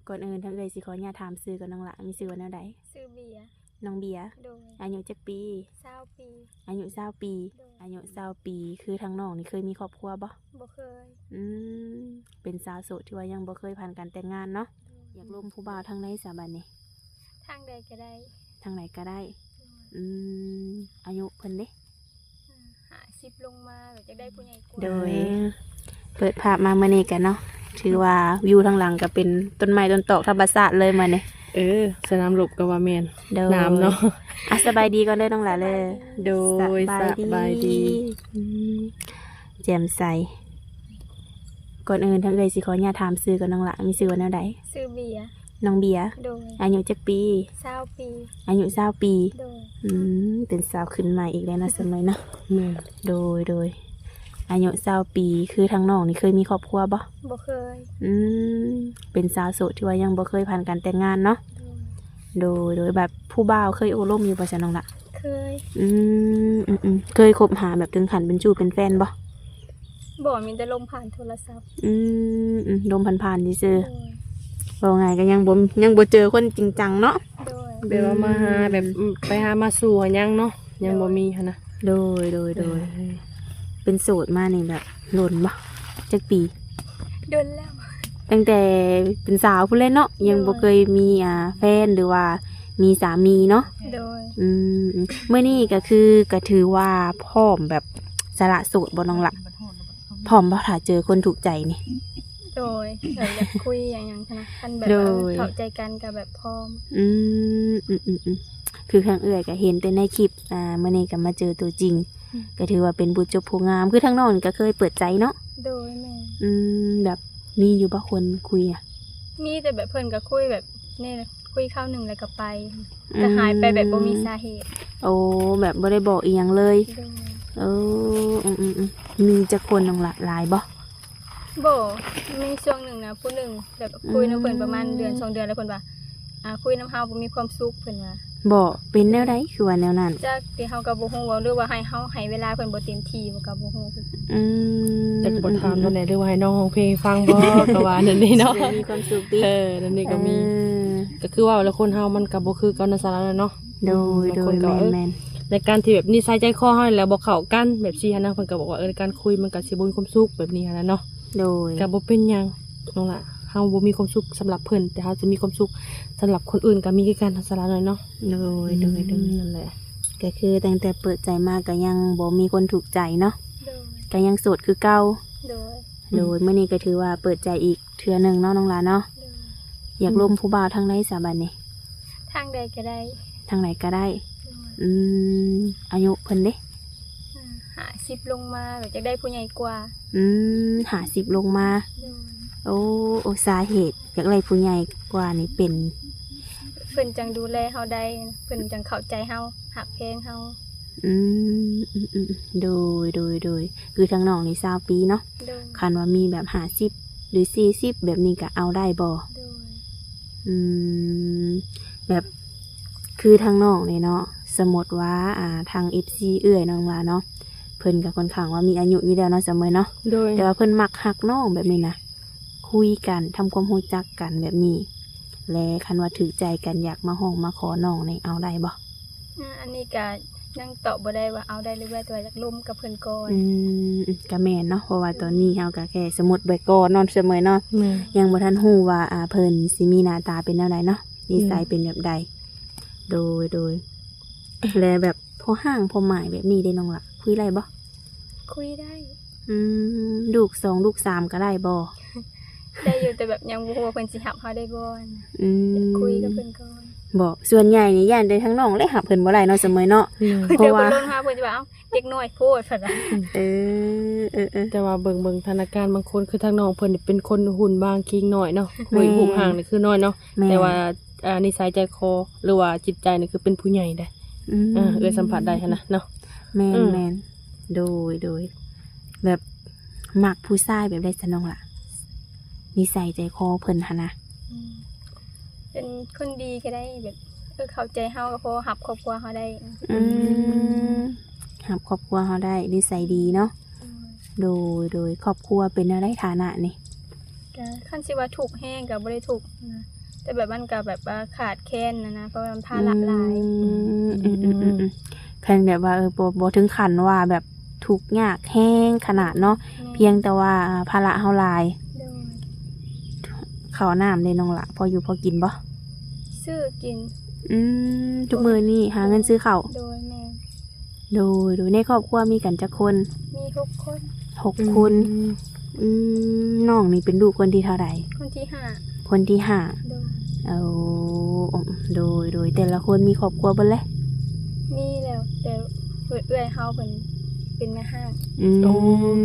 ก่อนอื่นทั้งเอ่ยสิขออนุญาตถามซื้อกับน้องหละมีซื้อว่าแนวใดซื้อเบียร์น้องเบียร์โดยอายุจักปี20 ปีอายุ20 ปีโดยอายุ20 ปีคือทั้งน้องนี่เคยมีครอบครัวบ่บ่เคยอืมเป็นสาวโสดที่ว่ายังบ่เคยผ่านการแต่งงานเนาะอยากร่วมผู้บ่าวทางไหนสาบันนี่ทางใดก็ได้ทางไหนก็ได้อืมอายุเพิ่นเด้50ลงมาแบบจะได้ผู้ใหญ่กว่าโดยเปิดภาพมาเมื่อนี้กันเนาะถือว่าวิวทางหลังก็เป็นต้นไม้ต้นตอกธรรมชาติเลยมาเนี่ยสนามรบก็ว่าแม่นน้ำเนาะสบายดีก่อนเด้อน้องหลาเลยโดยสบายดีแจ่มใสก่อนอื่นทั้งเอ่ยสิขออนุญาตถามซื้อกับน้องหละมีซื้อว่าแนวใดซื้อเบียร์น้องเบียร์โดยอายุจักปี20 ปีอายุ20 ปีโดยเป็นสาวขึ้นใหม่อีกแล้วนะสมัยเนาะแม่โดยอายุ20 ปีคือทั้งน้องนี่เคยมีครอบครัวบ่เคยเป็นสาวโสดที่ว่ายังบ่เคยผ่านการแต่งงานเนาะโดยแบบผู้บ่าวเคยโอ้ร่มอยู่บ่จ๊ะน้องละเคยเคยคบหาแบบถึงขั้นเป็นจูเป็นแฟนบ่มีแต่ลมผ่านโทรศัพท์ลมผ่านๆซื่อบ่ไงก็ยังบ่เจอคนจริงจังเนาะแบบว่ามาหาแบบไปหามาสู่ยังเนาะยังบ่มีหั่นนะโดยเป็นโสดมานี่แบบหล่นบ่จักปีโดนแล้วตั้งแต่เป็นสาวผู้เล่นเนาะยังบ่เคยมีแฟนหรือว่ามีสามีเนาะโดยเมื่อนี้ก็คือก็ถือว่าพร้อมแบบสละโสดบ่น้องละพร้อมบ่ถ้าเจอคนถูกใจนี่โดยอยากคุยอย่างนะคันแบบเข้าใจกันกับแบบพร้อมคือครั้งเอื่อยก็เห็นแต่ในคลิปเมื่อนี้ก็มาเจอตัวจริงก็ถือว่าเป็นบุญจบผู้งามคือทั้งน้องก็เคยเปิดใจเนาะโดยแม่แบบมีอยู่บ่คนคุยมีแต่แบบเพิ่นก็คุยแบบนี่คุยข้าวหนึ่งแล้วก็ไปก็หายไปแบบบ่มีสาเหตุโอ้แบบบ่ได้บอกอีหยังเลยมีจักคนน้องละหลายบ่มีช่วงหนึ่งนะผู้หนึ่งแบบคุยน้ำเพิ่นประมาณเดือน2 เดือนแล้วเพิ่นว่าคุยน้ำเฮาบ่มีความสุขเพิ่นว่าเป็นแนวใดคือว่าแนวนั้นจักที่เฮาก็บ่ฮู้ว่าหรือว่าให้เฮาให้เวลาเพิ่นบ่เต็มที่บ่ก็บ่ฮู้แต่ก็บ่ถามนั่นแหละหรือว่าให้น้องร้องเพลงฟังบ่ก็ว่านั่นนี่เนาะมีความสุขดินั่นนี่ก็มีก็คือว่าแล้วคนเฮามันก็บ่คือกันนั่นซะแล้วเนาะโดยแม่นในการที่แบบนิสัยใจคอเฮาแล้วบ่เข้ากันแบบซี่หั่นนะเพิ่นก็บอกว่าการคุยมันก็สิบ่มีความสุขแบบนี้หั่นนะเนาะโดยก็บ่เป็นหยังน้องล่ะเฮาบ่มีความสุขสำหรับเพิ่นแต่เฮาจะมีความสุขสำหรับคนอื่นก็มีคือกันสาระน้อยเนาะโดยนั่นแหละก็คือตั้งแต่เปิดใจมาก็ยังบ่มีคนถูกใจเนาะก็ยังโสดคือเก่าโดยเมื่อนี้ก็ถือว่าเปิดใจอีกเทื่อนึงเนาะน้องหลานเนาะอยากร่วมผู้บ่าวทางไหนสาบันนี่ทางใดก็ได้ทางไหนก็ได้อายุเพิ่นเด้50ลงมาแบบจะได้ผู้ใหญ่กว่า50ลงมาโอ้สาเหตุอยากได้ผู้ใหญ่กว่านี่เป็นเพิ่นจังดูแลเฮาได้เพิ่นจังเข้าใจเฮาหักแพงเฮาโดยคือทางน้องนี่20 ปีเนาะคันว่ามีแบบ50หรือ40แบบนี้ก็เอาได้บ่แบบคือทางน้องนี่เนาะสมมติว่าทาง FC เอื้อยน้องว่าเนาะเพิ่นก็ค่อนข้างว่ามีอายุอยู่แล้วเนาะเสมอเนาะแต่ว่าเพิ่นมักฮักน้องแบบนี้นะคุยกันทำความรู้จักกันแบบนี้และคันว่าถือใจกันอยากมาห้องมาขอน้องนี่เอาได้บ่อันนี้ก็ยังตอบบ่ได้ว่าเอาได้หรือว่าตัวอยากล้มกับเพิ่นก่อนก็แม่นเนาะเพราะว่าตอนนี้เฮาก็แค่สมมุติไว้ก่อนเนาะเสมอเนาะยังบ่ทันฮู้ว่าเพิ่นสิมีหน้าตาเป็นแนวใดเนาะนิสัยเป็นแบบใดโดยและแบบพอห่างพอหมายแบบนี้ได้น้องล่ะคุยได้บ่คุยได้ลูก2ลูก3ก็ได้บ่ได้อยู่แต่แบบยังบ่ฮู้ว่าเพิ่นสิรับเฮาได้บ่คุยกับเพิ่นก่อนบ่ส่วนใหญ่นี่ย่านได้ทั้งน้องและรับเพิ่นบ่ได้เนาะเสมอเนาะเพราะว่าเพิ่นลงหาเพิ่นสิว่าเอ้าเด็กน้อยโพดซั่นน่ะแต่ว่าเบิ่งธนาคารบางคนคือทางน้องเพิ่นนี่เป็นคนหุ่นบางคิงน้อยเนาะคุยหูห่างนี่คือน้อยเนาะแต่ว่านิสัยใจคอหรือว่าจิตใจนี่คือเป็นผู้ใหญ่ได้สัมผัสได้หั่นนะเนาะแม่นโดยแบบมักผู้ชายแบบได้ซะน้องล่ะนิสัยใจคอเพิ่นหั่นนะเป็นคนดีก็ได้แบบเข้าใจเฮาก็พอรับครอบครัวเฮาได้รับครอบครัวเฮาได้นิสัยดีเนาะโดยครอบครัวเป็นอะไรฐานะนี่ก็คันสิว่าถูกแห้งก็บ่ได้ถูกนะ แต่แบบมันก็แบบว่าขาดแคลนนะเพราะมันภาระหลาย คันแบบว่าบ่ถึงขั้นว่าแบบทุกข์ยากแห้งขนาดเนาะเพียงแต่ว่าภาระเฮาหลาย โดย ข้าวน้ำเลยน้องละพออยู่พอกินบ่ ซื้อกิน ทุกมื้อนี่หาเงินซื้อข้าว โดยแม่ โดยในครอบครัวมีกันจักคน มี6 คน 6 คนน้องนี่เป็นลูกคนที่เท่าไหร่ คนที่ คนที่ห้า 5โดย เอาโดยแต่ละคนมีครอบครัวเบิดเลย มีแล้วแต่เอื้อยเฮาเพิ่นเป็นแม่ห้าง โอ้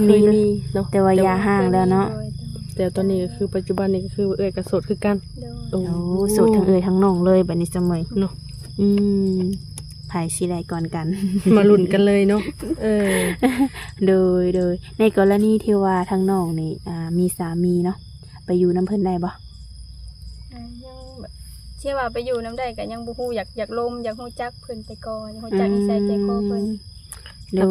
เคยมีเนาะ แต่ว่ายาห้างแล้วเนาะ แต่ตอนนี้ก็คือปัจจุบันนี้ก็คือเอ้ยกระโสดคือกัน โดย โอ้ โอ้สุดทั้งเอ่ยทั้งน้องเลยบัดนี้เสมอ เนาะ ไผสิได้ก่อนกัน มาลุ้นกันเลยเนาะโดยในกรณีที่ว่าทั้งน้องนี่มีสามีเนาะไปอยู่น้ำเพิ่นได้บ่ ยังแบบเชื่อว่าไปอยู่น้ำได้ก็ยังบ่ฮู้อยากลมอยากฮู้จักเพิ่นไปก่อนอยากฮู้จักนิสัยใจคอเพิ่น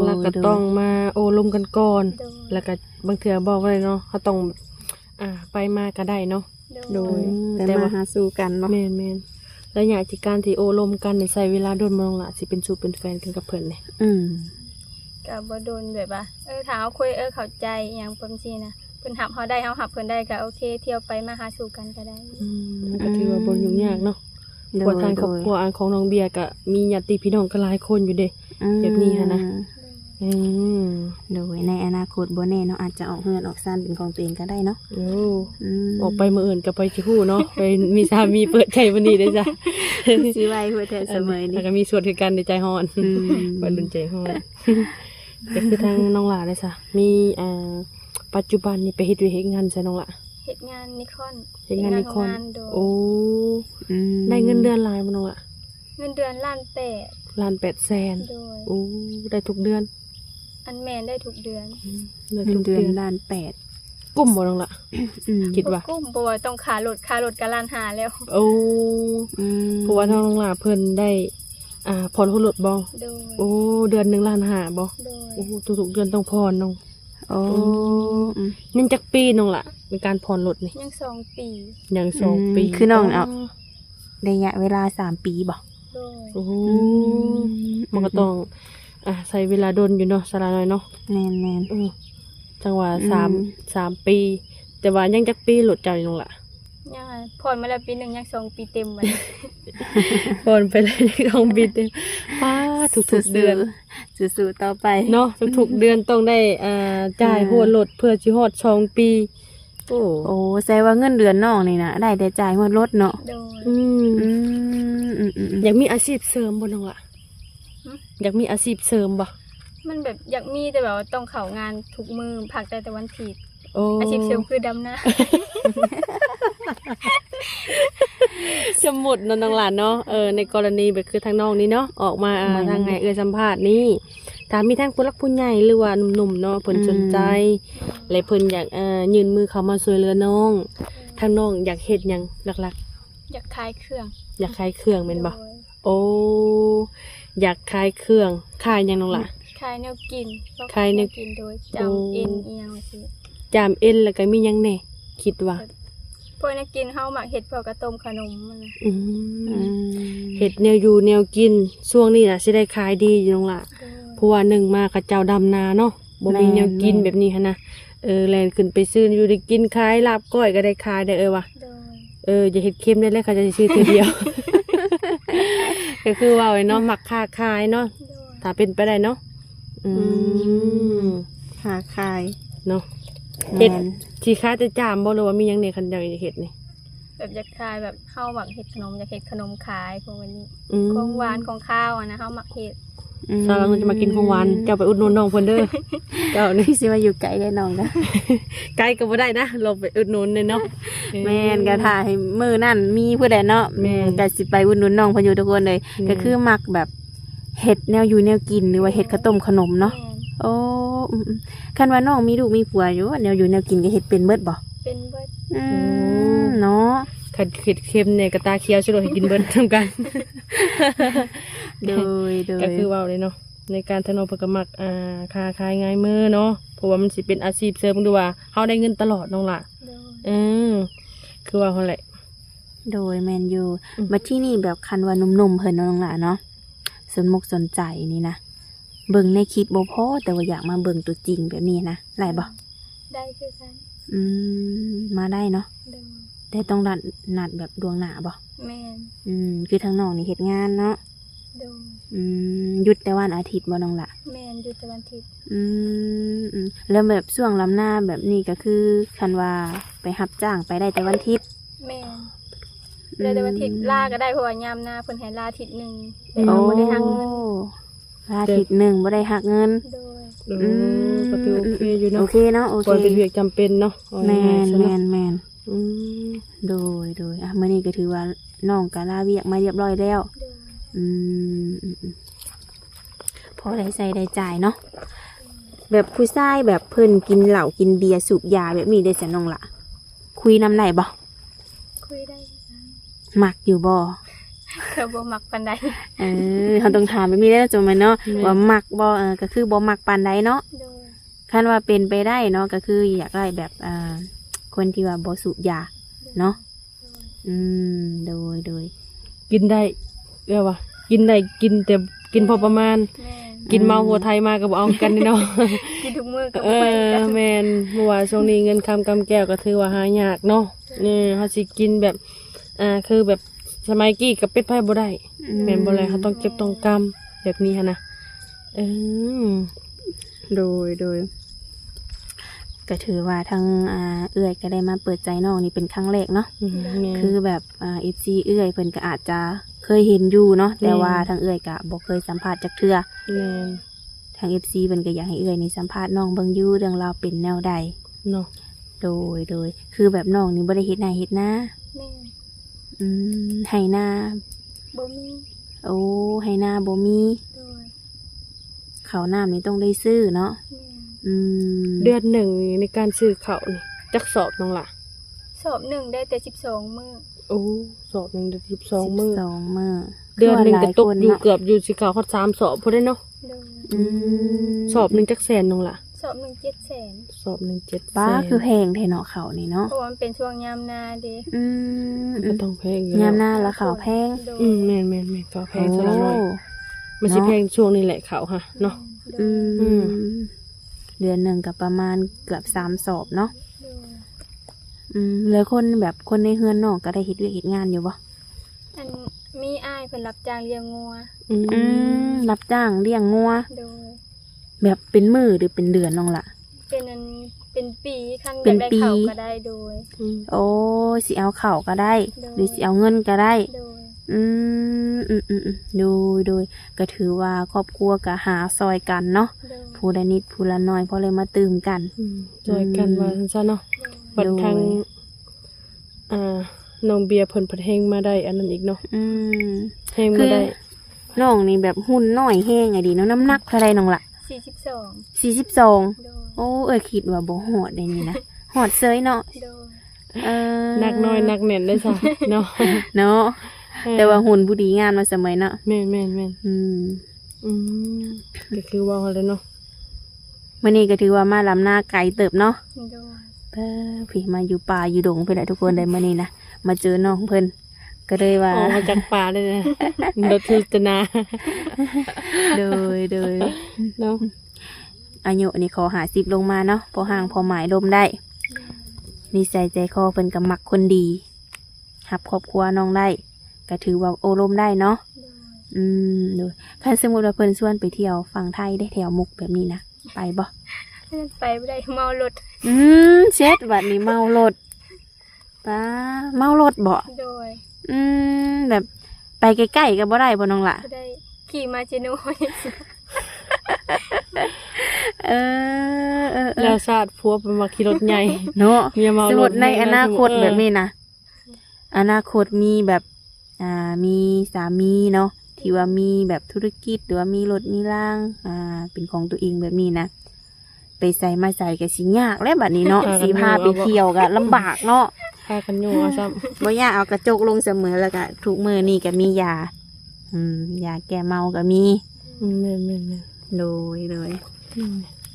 หลักๆก็ต้องมาโอ้ลมกันก่อน โดย แล้วก็บางเทื่อบอกเลยเนาะเขาต้องไปมาก็ได้เนาะ โดย แต่มาหาสู่กันเนาะ แม่นแล้วอยากที่การที่โอ้ลมกันในใส่เวลาโดนมองละสิเป็นชูเป็นแฟนกันกับเพิ่นเนี่ย ก็บ่โดนแบบว่าถ้าเฮาคุยเข้าใจอหยังประมาณนี้นะเพิ่นหับเฮาได้เฮาหับเพิ่นได้ก็โอเคเที่ยวไปมาหาสู่กันก็ได้ มันก็ถือว่าบ่ยุ่งยากเนาะเพราะทางครอบครัวอันของน้องเบียร์ก็มีญาติพี่น้องก็หลายคนอยู่เด้แบบนี้หั้นนะโดยในอนาคตบ่แน่เนาะอาจจะออกเฮือนออกซ่านเป็นของตัวเองก็ได้เนาะ ออกไปมื้ออื่นก็ไปสิฮู้เนาะไปมีสามีเปิดใจวันนี้ได้จ้ะ สิไว้เพื่อแต่เสมอนี่ แล้วก็มีส่วนคือกันในใจฮ้อนบ่ดุนใจฮ้อนก็คือทางน้องหลาได้จ้ะมีปัจจุบันนี่ไปเฮ็ดงานใช่น้องหลา เฮ็ดงานนิคอน เฮ็ดงานนิคอน โดย โอ้ได้เงินเดือนหลายบ่น้องหลา เงินเดือนล้านแปด 1,800,000 โดย โอ้ได้ทุกเดือน อันแมนได้ทุกเดือน ได้ เงิ ทุ น ก เดื เดื อ อน น ล้านแปด กุ้มบ่น้องหลาคิดว่า กุ้มบ่ว่าต้องค่ารถก็ล้านห้าแล้ว โอ้เพราะว่าทางน้องหลาเพิ่นได้ผ่อนรถบ่ โดย โอ้เดือน1.5 ล้านบ่ โดย โอ้ทุกๆเดือนต้องผ่อนน้อง โอ้ นั่นจักปีน้องล่ะเป็นการผ่อนรถนี่ ยัง2 ปี อย่าง2 ปี คือน้องเอาระยะเวลา3 ปีบ่ โดย โอ้มันก็ต้องใช้เวลาดนอยู่เนาะสาระน้อยเนาะ แม่น จังหวะ3 ปี แต่ว่ายังจักปีรถเจ้าอยู่น้องล่ะ ยังไงผ่อนมาแล้วปีหนึงยัง2 ปีเต็มมัน ผ่อนไปเลย2 ปีเต็มป้าทุกๆเดือน สู้ๆต่อไป เนาะทุกๆเดือนต้องได้จ่ายหัวรถเพื่อสิฮอด2 ปีโอ้ แสดงว่าเงินเดือนน้องนี่นะได้แต่จ่ายงวดรถเนาะ โดย อยากมีอาชีพเสริมบ่น้องล่ะอยากมีอาชีพเสริมบ่ มันแบบอยากมีแต่แบบว่าต้องเข้างานทุกมื้อพักได้แต่วันผิด โอ้ อาชีพเสริมคือดำนา สมุดน้องหลานเนาะในกรณีแบบคือทางน้องนี้เนาะออกมาทางไหนสัมภาษณ์นี่ถ้ามีทางผู้หลักผู้ใหญ่หรือว่าหนุ่มๆเนาะเพิ่นสนใจและเพิ่นอยากยื่นมือเข้ามาช่วยเหลือน้องทางน้องอยากเฮ็ดหยังหลัก อยากขายเครื่อง ๆอยากขายเครื่องแม่นบ่ โดย โอ้อยากขายเครื่องขายหยังน้องล่ะ ขายแนวกิน ขายแนว กินโดยจำเอ็นเอียงสิ จามเอ็นแล้วก็มีหยังแหน่คิดว่า พวกแนวกินเฮามักเฮ็ดพวกกระต้มขนมมันนะ เฮ็ดแนวอยู่แนวกินช่วงนี้น่ะสิได้ขายดีอยู่น้องล่ะ โดย เพราะว่าหนึ่งมากับเจ้าดำนาเนาะบ่มีแนวกินแบบนี้หั้นนะแลนขึ้นไปซื้ออยู่ได้กินขายลาบก้อยก็ได้ขายได้ว่ะ โดย อย่าเฮ็ดเค็มได้เลยค่ะจะซื้อทีเดียว ก็คือว่าไว้เนาะมักค้าขายเนาะ โดย ถ้าเป็นไปได้เนาะ หาขาย เนาะ แม่น สิค้าจะจามบ่หรือว่ามีหยังในคันอยากเฮ็ดนี่ แบบอยากขายแบบเฮามักเฮ็ดขนมอยากเฮ็ดขนมขายพวกนี้ อืม ของหวานของข้าวนะเฮามักเฮ็ด สาวเราจะมากินของหวานเจ้าไปอุดหนุนน้องเพิ่นเด้อ เจ้านี่ พี่สิว่าอยู่ไกลได้น้องนะ ไกลก็บ่ได้นะเราไปอุดหนุนเลยเนาะ แม่นก็ถ่ายมือนั่นมีผู้ใดเนาะ แม่น ก็สิไปอุดหนุนน้องเพิ่นอยู่ทุกคนเลย แม่น ก็คือมักแบบเฮ็ดแนวอยู่แนวกินหรือว่าเฮ็ดข้าวต้มขนมเนาะ แม่น โอ้คันว่าน้องมีลูกมีผัวอยู่แนวอยู่แนวกินก็เฮ็ดเป็นเบิดบ่ เป็นเบิด เนาะ ขัดเข็ดเค็มเนี่ยกระตาเคี้ยวช่วยให้กินเบิ้ลทำกัน โดย ก็คือว่าเลยเนาะในการทนงประกมักค้าขายง่ายมือเนาะเพราะว่ามันสิเป็นอาชีพเสริมดูว่าเขาได้เงินตลอดน้องล่ะ โดย คือว่าเขาแหละ โดยแมนยูมาที่นี่แบบคันว่าหนุ่มๆเพิ่นเนาะน้องหล่ะเนาะสนมกสนใจนี่นะเบิ่งในคลิปบ่พอแต่ว่าอยากมาเบิ่งตัวจริงแบบนี้นะได้บ่ ได้คือกัน มาได้เนาะ โดย แต่ต้องนัดแบบดวงหน้าบ่ แม่น คือทางน้องนี่เฮ็ดงานเนาะ โดย หยุดแต่วันอาทิตย์บ่น้องหล่ะ แม่นอยู่แต่วันอาทิตย์ แล้วแบบช่วงลำหน้าแบบนี้ก็คือคันว่าไปรับจ้างไปได้แต่วันอาทิตย์ แม่นเลยแต่วันอาทิตย์ลาก็ได้เพราะว่ายามหน้าเพิ่นให้ลาอาทิตย์หนึงแต่ โอ้ เราบ่ได้หักเงิน ลาอาทิตย์หนึ่งบ่ได้หักเงิน โดย ก็ถือโอเคอยู่ โอ เนาะ เคเนาะโอเค บ่เป็นเวียกจำเป็นเนาะเอา แม ง่าย น ๆซะ แม เนาะ นแมน อืม โดยมื้อนี้ก็ถือว่าน้องก็ลาเวียกมาเรียบร้อยแล้ว โดย อืมพอได้ใส่ได้จ่ายเนาะแบบผู้ชายแบบเพิ่นกินเหล้ากินเบียร์สูบยาแบบนี้ได้สน้องละคุยนำได้บ่ คุยได้คือกัน มักอยู่บ่ ก็บ่มักปานใด เขาต้องถามแบบนี้ได้จังมันเนาะว่ามักบ่ก็คือบ่มักปานใดเนาะ โดย คันว่าเป็นไปได้เนาะก็คืออยากได้แบบคนที่ว่าบ่สูบยาเนาะโดย กินได้เรียกว่ากินได้กินแต่กินพอประมาณ แม่น กินเมาหัวไทยมาก็บ่เอากันนี่เนาะ กินทุกมื้อก็ เอ บ่ค่อย อ กัน แม่นเมื่อวานช่วงนี้เงินคำกำแก้วก็ถือว่าหายากเนาะนี่เฮาสิกินแบบคือแบบสมัยกี้กับเป็ดไผ่บ่ได้แม่นบ่เลยเขาต้องเก็บต้องกำแบบนี้หั่นนะเออ โดยก็ถือว่าทางเอื้อยก็ได้มาเปิดใจน้องนี่เป็นครั้งแรกเนาะ แม่น คือแบบFC เอื้อยเพิ่นก็อาจจะเคยเห็นอยู่เนาะแต่ว่าทางเอื้อยก็บ่เคยสัมภาษณ์จักเทื่อ แม่น ทาง FC เพิ่นก็อยากให้เอื้อยนี่สัมภาษณ์น้องเบิ่งอยู่เรื่องราวเป็นแนวใด เนาะ โดยคือแบบน้องนี่บ่ได้เฮ็ดนาเฮ็ดนา แม่น ให้นา บ่มี โอ้ให้นาบ่มี โดย ข้าวน้ำนี่ต้องได้ซื้อเนาะ แม่น เดือนหนึ่งในการซื้อข้าวนี่จักสอบน้องล่ะ สอบหนึ่งได้แต่12มื้อ โอ้สอบหนึงได้12มื้อ 12มื้อ เดือนหนึงก็ตกอยู่ เนาะ เกือบอยู่สิข้าวฮอด3สอบพุ่นเด้เนาะ โดย สอบหนึงจักแสนน้องล่ะ สอบ1 700,000 สอบหนึง7 ป้า แสน คือแพงแท้เนาะข้าวนี่เนาะ เพราะว่ามันเป็นช่วงยามนาเด้ ก็ต้องแพงอยู่ ยามห แล้ว น้าแล้วข้าวแพง โดย แม่นข้าวแพงซะละหน่อยมันสิแพงช่วงนี้แหละข้าวฮะเนาะ โด อื ย มเดือนหนึ่งกับประมาณเกือบ3 สอบเนาะ โดย แล้วคนแบบคนในเฮือนน้องก็ได้เฮ็ดเวียกเฮ็ดงานอยู่บ่ อันมีอ้ายเพิ่นรับจ้างเลี้ยงงัว รับจ้างเลี้ยงงัว โดย แบบเป็นมื้อหรือเป็นเดือนน้องล่ะ เป็นปีคัน เป็น ได้ ปี เข้าก็ได้โดย โอ้สิเอาข้าวก็ได้ โดย หรือสิเอาเงินก็ได้ โดย โดยก็ถือว่าครอบครัวก็หาซอยกันเนาะ โดย ผู้ละนิดผู้ละน้อยพอเลยมาตื่มกัน จอยกันว่าซั่นๆเนาะบัด โดย ทางน้องเบียร์เพิ่นเพิ่นแฮงมาได้อันนั้นอีกเนาะ อืม แฮงมาได้ น้องนี่แบบหุ่นน้อยแห้งไงดีเนาะน้ำหนักเท่าไรน้องล่ะ 42 42 โดย โอ้คิดว่าบ่หอดได้นี่นะหอดเซยเนาะ โดย นักน้อยนักแน่นได้ซะเนาะ เนาะแต่ว่าหุ่นผู้ดีงานมาเสมอเนาะ แม่น อืม ก็คือว่าแล้วเนาะ มื้อนี้ก็ถือว่ามาลำหน้าไกลเติบเนาะ โดย พี่มาอยู่ป่าอยู่ดงเพิ่นแหละทุกคนได้มื้อนี้นะมาเจอน้องเพิ่นก็เลยว่า ออกมาจากป่าเลยนะรถทุตนา โดย เนาะ อายุนี่ขอ50ลงมาเนาะพอห่างพอหมายลมได้นิสัยใจคอเพิ่นก็มักคนดีรับครอบครัวน้องได้ก็ถือว่าโอลมได้เนาะ โดย โดยคันสมมุติว่าเพิ่นชวนไปเที่ยวฝั่งไทยได้แถวมุกแบบนี้นะไปบ่ ไปบ่ได้เมารถ เช็ดบัดนี้เมารถป้าเมารถบ่ โดย แบบไปใกล้ๆก็บ่ได้บ่น้องล่ะ บ่ได้ขี่มาเจโน่ แล้วชาติพัวเป็นมาขี่รถใหญ่ เนาะ เมียเมารถ สมมุติในอนาคต เออ แบบนี้นะอนาคตมีแบบมีสามีเนาะที่ว่ามีแบบธุรกิจหรือว่ามีรถมีร่างเป็นของตัวเองแบบนี้นะไปใส่มาใส่ก็สิยากแล้วบัดนี้เนาะ สิพาไปเที่ยวก็ลำบากเนาะ พากันอยู่เอาซ้ บ่อยากเอากระจกลงเสมอแล้วก็ทุกมื้อนี่ก็มียายาแก้เมาก็มี ำแม่น โดย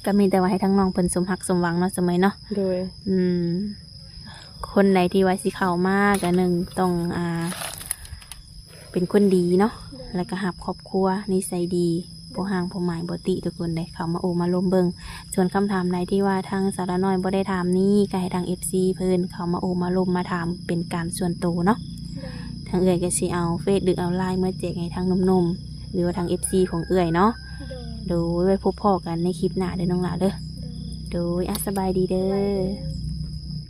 ก็มีแต่ว่าให้ทั้งน้องเพิ่นสมฮักสมหวังเนาะเสมอเนาะ โดย คนใดที่ว่าสิเข้ามาก็หนึ่งต้องเป็นคนดีเนาะแล้วก็หับครอบครัวนิสัยดีบ่ห่างบ่หมายบ่ติทุกคนได้เข้ามาโอมาลมเบิงส่วนคำถามใดที่ว่าทางสาวน้อยบ่ได้ถามนี่ก็ให้ทาง FC เพิ่นเข้ามาโอมาลมมาถามเป็นการส่วนตัวเนาะทางเอื้อยก็สิเอาเฟซหรือเอาไลน์มาแจกให้ทางหนุ่มๆหรือว่าทาง FC ของเอื้อยเนาะโดยไว้พบพ่อกันในคลิปหน้าเด้อน้องหลาเด้อโดยสบายดีเด้อ